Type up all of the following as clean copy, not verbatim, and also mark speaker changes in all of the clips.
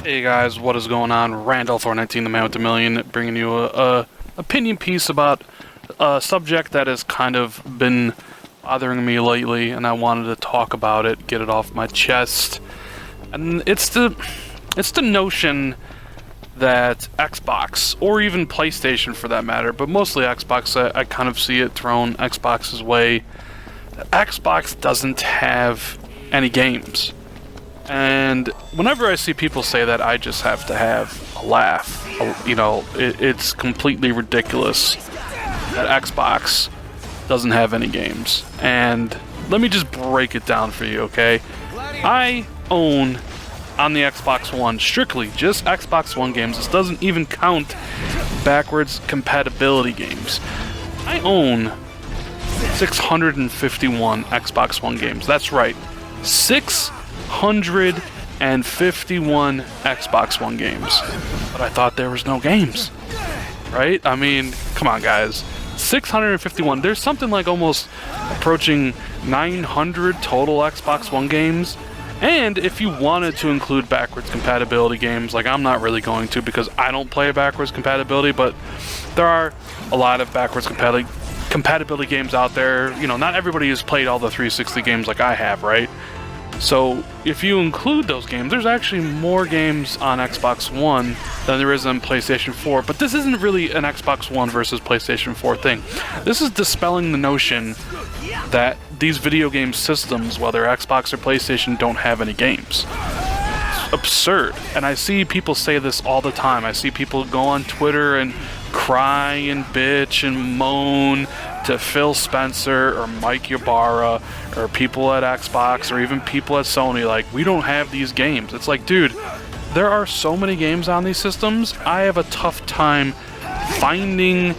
Speaker 1: Hey guys, what is going on? Randall419, the man with the million, bringing you a opinion piece about a subject that has kind of been bothering me lately, and I wanted to talk about it, get it off my chest. And it's the notion that Xbox, or even PlayStation for that matter, but mostly Xbox, I kind of see it thrown Xbox's way. Xbox doesn't have any games. And whenever I see people say that, I just have to have a laugh. You know, it's completely ridiculous that Xbox doesn't have any games. And let me just break it down for you, okay? I own, on the Xbox One, strictly just Xbox One games. This doesn't even count backwards compatibility games. I own 651 Xbox One games. That's right. 651 Xbox One games. But I thought there was no games. Right? I mean, come on guys. 651. There's something like almost approaching 900 total Xbox One games. And if you wanted to include backwards compatibility games, like I'm not really going to because I don't play backwards compatibility, but there are a lot of backwards compatibility games out there. You know, not everybody has played all the 360 games like I have, right? So if you include those games, there's actually more games on Xbox One than there is on PlayStation 4. But this isn't really an Xbox One versus PlayStation 4 thing. This is dispelling the notion that these video game systems, whether Xbox or PlayStation, don't have any games. It's absurd. And I see people say this all the time. I see people go on Twitter and cry and bitch and moan to Phil Spencer or Mike Ybarra or people at Xbox or even people at Sony, like, we don't have these games. It's like, dude, there are so many games on these systems. I have a tough time finding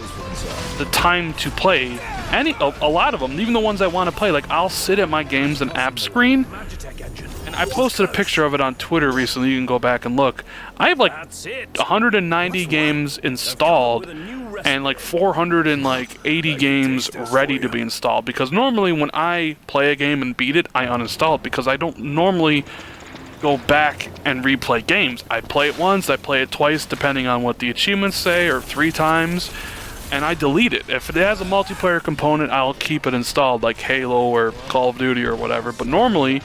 Speaker 1: the time to play a lot of them, even the ones I want to play. Like, I'll sit at my games and app screen, and I posted a picture of it on Twitter recently. You can go back and look. I have like 190 games installed and like 480 games ready to be installed, because normally when I play a game and beat it, I uninstall it because I don't normally go back and replay games. I play it once, I play it twice depending on what the achievements say, or 3 times, and I delete it. If it has a multiplayer component, I'll keep it installed, like Halo or Call of Duty or whatever. But normally,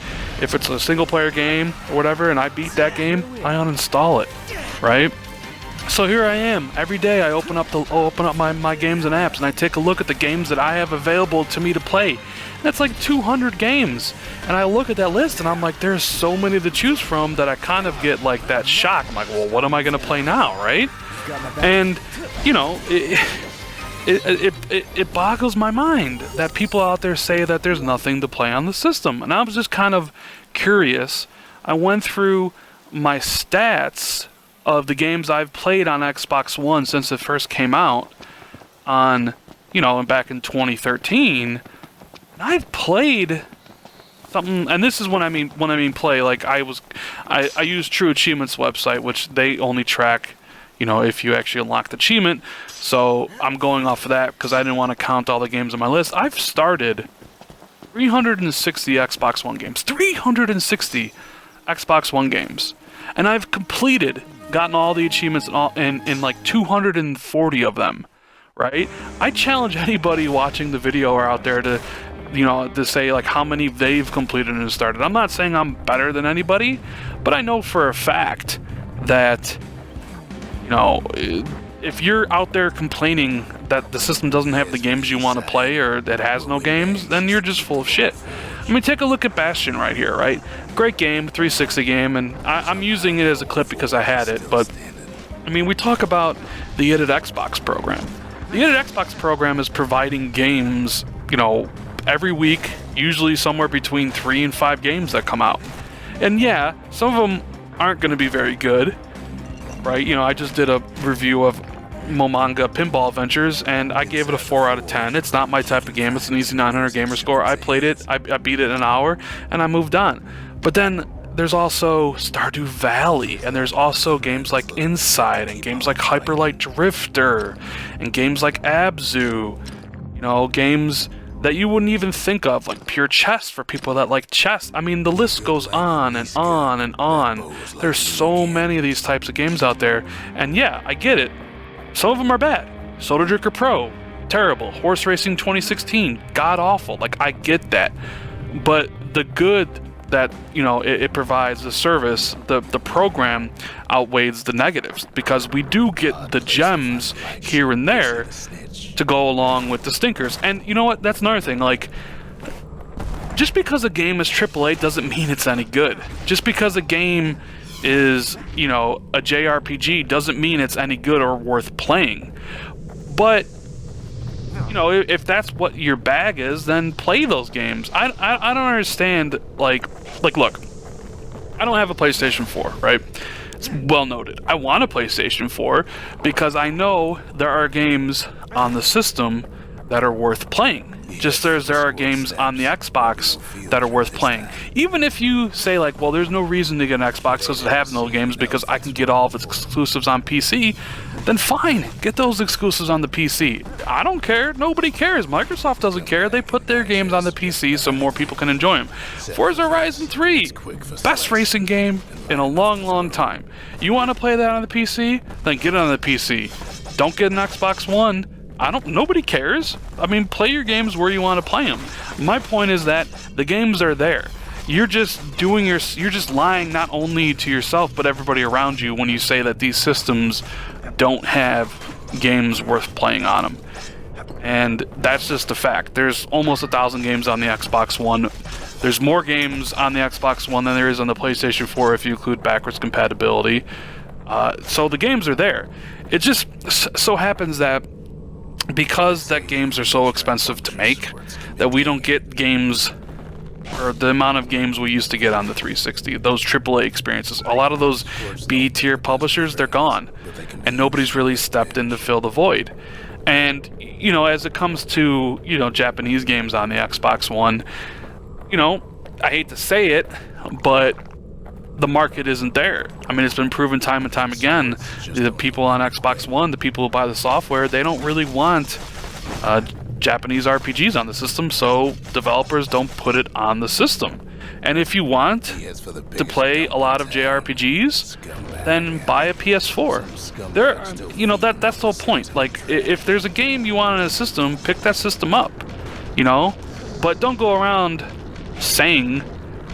Speaker 1: if it's a single player game or whatever and I beat that game, I uninstall it, right? So here I am. Every day I open up my games and apps, and I take a look at the games that I have available to me to play. That's like 200 games. And I look at that list and I'm like, there's so many to choose from that I kind of get like that shock. I'm like, well, what am I going to play now, right? And, you know, it boggles my mind that people out there say that there's nothing to play on the system. And I was just kind of curious. I went through my stats of the games I've played on Xbox One since it first came out on, you know, back in 2013. I've played something, and this is when I mean play, like I use True Achievements website, which they only track, you know, if you actually unlock the achievement. So I'm going off of that because I didn't want to count all the games on my list. I've started 360 Xbox One games. 360 Xbox One games. And I've gotten all the achievements in like 240 of them, right? I challenge anybody watching the video or out there to, you know, to say like how many they've completed and started. I'm not saying I'm better than anybody, but I know for a fact that, you know, if you're out there complaining that the system doesn't have the games you want to play or that has no games, then you're just full of shit. I mean, take a look at Bastion right here, right? Great game, 360 game, and I'm using it as a clip because I had it, but, I mean, we talk about the Edit Xbox program. The Edit Xbox program is providing games, you know, every week, usually somewhere between 3 and 5 games that come out. And yeah, some of them aren't going to be very good, right? You know, I just did a review of Momanga Pinball Adventures, and I gave it a 4 out of 10. It's not my type of game. It's an easy 900 gamer score. I played it, I beat it in an hour, and I moved on. But then there's also Stardew Valley, and there's also games like Inside, and games like Hyper Light Drifter, and games like Abzu. You know, games that you wouldn't even think of, like pure chess for people that like chess. I mean, the list goes on and on and on. There's so many of these types of games out there, and yeah, I get it. Some of them are bad. Soda Drinker Pro, terrible. Horse Racing 2016, god awful. Like, I get that, but the good that, you know, it provides, the service, the program outweighs the negatives, because we do get the gems here and there to go along with the stinkers. And you know what? That's another thing. Like, just because a game is AAA doesn't mean it's any good. Just because a game is, you know, a JRPG doesn't mean it's any good or worth playing. But you know, if that's what your bag is, then play those games. I don't understand, like, look, I don't have a PlayStation 4, right? It's well noted. I want a PlayStation 4 because I know there are games on the system that are worth playing. Just as there are games on the Xbox that are worth playing. Even if you say, like, well, there's no reason to get an Xbox because it has no games because I can get all of its exclusives on PC, then fine, get those exclusives on the PC. I don't care. Nobody cares. Microsoft doesn't care. They put their games on the PC so more people can enjoy them. Forza Horizon 3, best racing game in a long, long time. You want to play that on the PC? Then get it on the PC. Don't get an Xbox One. Nobody cares. I mean, play your games where you want to play them. My point is that the games are there. You're just lying not only to yourself but everybody around you when you say that these systems don't have games worth playing on them. And that's just a fact. There's almost 1,000 games on the Xbox One. There's more games on the Xbox One than there is on the PlayStation 4 if you include backwards compatibility. So the games are there. It just so happens that because that games are so expensive to make, that we don't get games, or the amount of games we used to get on the 360, those AAA experiences. A lot of those B-tier publishers, they're gone, and nobody's really stepped in to fill the void. And, you know, as it comes to, you know, Japanese games on the Xbox One, you know, I hate to say it, but the market isn't there. I mean, it's been proven time and time again. The people on Xbox One, the people who buy the software, they don't really want Japanese RPGs on the system, so developers don't put it on the system. And if you want to play a lot of JRPGs, then buy a PS4. There, you know, that's the whole point. Like, if there's a game you want on a system, pick that system up, you know? But don't go around saying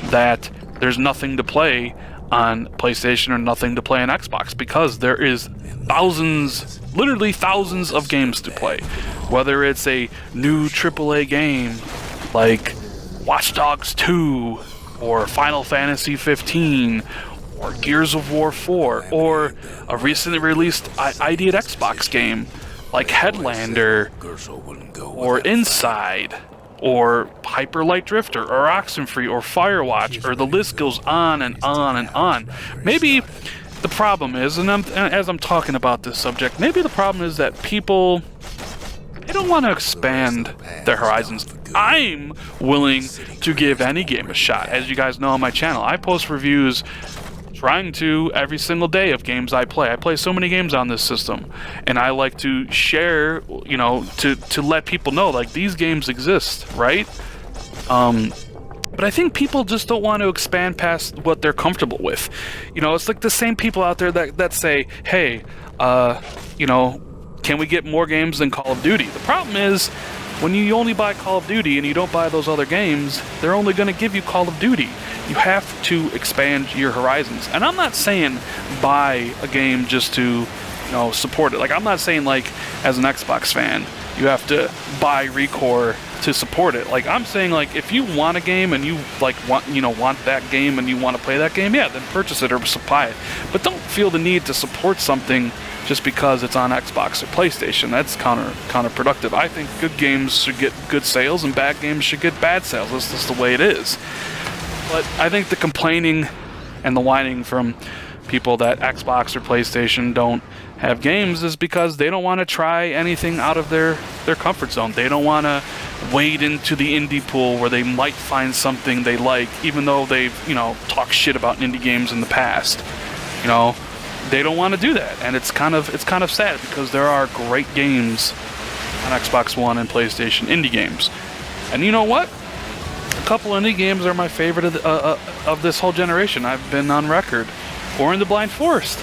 Speaker 1: that there's nothing to play on PlayStation or nothing to play on Xbox, because there is thousands, literally thousands of games to play. Whether it's a new AAA game like Watch Dogs 2 or Final Fantasy 15 or Gears of War 4 or a recently released ID at Xbox game like Headlander or Inside or Hyper Light Drifter, or Oxenfree, or Firewatch, or the list goes on and on and on. Maybe the problem is, and as I'm talking about this subject, maybe the problem is that people, they don't want to expand their horizons. I'm willing to give any game a shot. As you guys know on my channel, I post reviews trying to every single day of games I play. I play so many games on this system, and I like to share, you know, to let people know, like, these games exist, right? But I think people just don't want to expand past what they're comfortable with. You know, it's like the same people out there that say, hey, you know, can we get more games than Call of Duty? The problem is, when you only buy Call of Duty and you don't buy those other games, they're only going to give you Call of Duty. You have to expand your horizons. And I'm not saying buy a game just to, you know, support it. Like, I'm not saying, like, as an Xbox fan, you have to buy ReCore to support it. Like, I'm saying, like, if you want a game and you, like, want that game and you want to play that game, yeah, then purchase it or buy it. But don't feel the need to support something just because it's on Xbox or PlayStation. That's counterproductive. I think good games should get good sales and bad games should get bad sales. That's just the way it is. But I think the complaining and the whining from people that Xbox or PlayStation don't have games is because they don't want to try anything out of their comfort zone. They don't want to wade into the indie pool where they might find something they like, even though they've, you know, talked shit about indie games in the past. You know, they don't want to do that, and it's kind of sad because there are great games on Xbox One and PlayStation, indie games. And you know what? A couple indie games are my favorite of this whole generation. I've been on record. Ori and the Blind Forest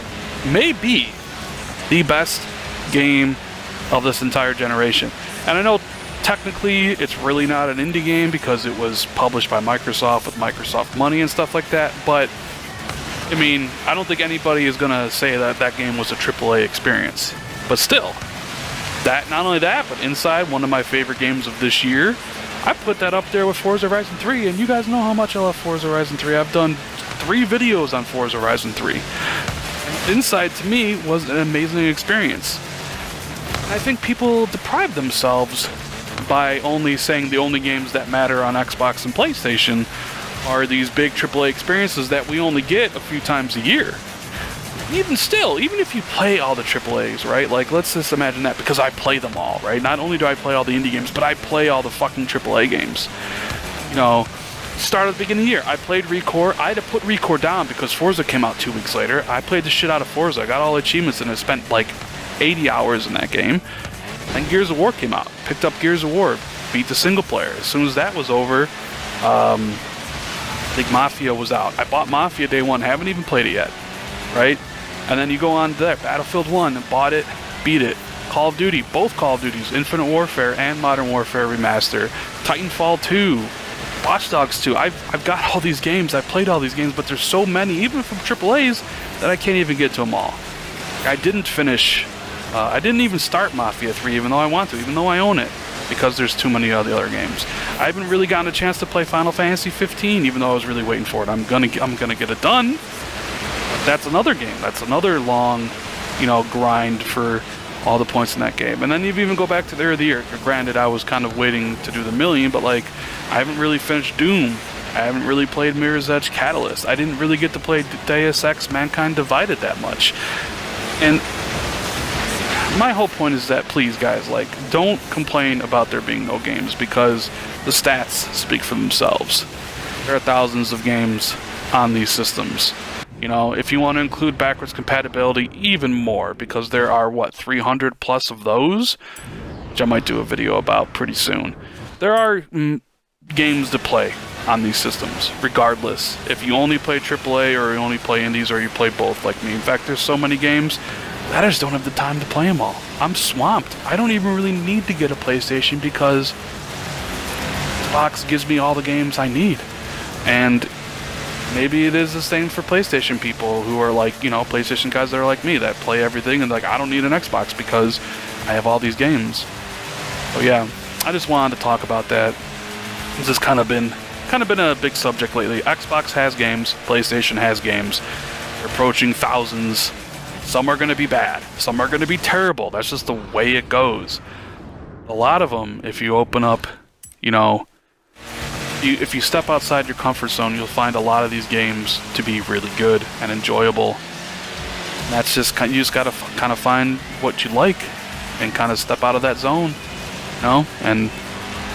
Speaker 1: may be the best game of this entire generation. And I know technically it's really not an indie game because it was published by Microsoft with Microsoft money and stuff like that, but I mean, I don't think anybody is gonna say that that game was a AAA experience. But still, that, not only that, but Inside, one of my favorite games of this year, I put that up there with Forza Horizon 3, and you guys know how much I love Forza Horizon 3. I've done 3 videos on Forza Horizon 3. Inside, to me, was an amazing experience. And I think people deprive themselves by only saying the only games that matter on Xbox and PlayStation are these big AAA experiences that we only get a few times a year. Even still, even if you play all the AAAs, right? Like, let's just imagine that, because I play them all, right? Not only do I play all the indie games, but I play all the fucking AAA games. You know, start at the beginning of the year, I played ReCore. I had to put ReCore down because Forza came out 2 weeks later. I played the shit out of Forza. I got all the achievements and I spent like 80 hours in that game. Then Gears of War came out. Picked up Gears of War. Beat the single player. As soon as that was over, I think Mafia was out. I bought Mafia day one. Haven't even played it yet. Right? And then you go on to that. Battlefield 1. Bought it. Beat it. Call of Duty. Both Call of Duties. Infinite Warfare and Modern Warfare Remaster. Titanfall 2. Watch Dogs 2. I've got all these games. I've played all these games, but there's so many, even from AAAs, that I can't even get to them all. I didn't finish... I didn't even start Mafia 3, even though I want to, even though I own it, because there's too many of the other games. I haven't really gotten a chance to play Final Fantasy 15, even though I was really waiting for it. I'm gonna get it done. That's another game. That's another long, you know, grind for all the points in that game. And then you even go back to the year. Granted, I was kind of waiting to do the million, but like, I haven't really finished Doom. I haven't really played Mirror's Edge Catalyst. I didn't really get to play Deus Ex Mankind Divided that much. And my whole point is that, please guys, like, don't complain about there being no games, because the stats speak for themselves. There are thousands of games on these systems. You know, if you want to include backwards compatibility, even more, because there are, what, 300 plus of those? Which I might do a video about pretty soon. There are games to play on these systems, regardless. If you only play AAA, or you only play indies, or you play both like me. In fact, there's so many games that I just don't have the time to play them all. I'm swamped. I don't even really need to get a PlayStation because Xbox gives me all the games I need. And maybe it is the same for PlayStation people who are like, you know, PlayStation guys that are like me, that play everything and like, I don't need an Xbox because I have all these games. So yeah, I just wanted to talk about that. This has kind of been a big subject lately. Xbox has games, PlayStation has games. They're approaching thousands. Some are going to be bad. Some are going to be terrible. That's just the way it goes. A lot of them, if you open up, you know, if you step outside your comfort zone, you'll find a lot of these games to be really good and enjoyable. And that's just, you just got to kind of find what you like and kind of step out of that zone, you know? And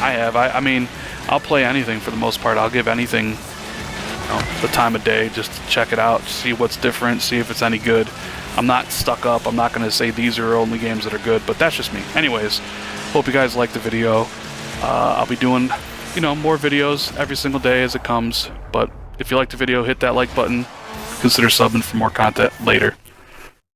Speaker 1: I mean, I'll play anything for the most part. I'll give anything, you know, the time of day just to check it out, see what's different, see if it's any good. I'm not stuck up. I'm not going to say these are only games that are good, but that's just me. Anyways, hope you guys liked the video. I'll be doing, you know, more videos every single day as it comes. But if you liked the video, hit that like button. Consider subbing for more content later.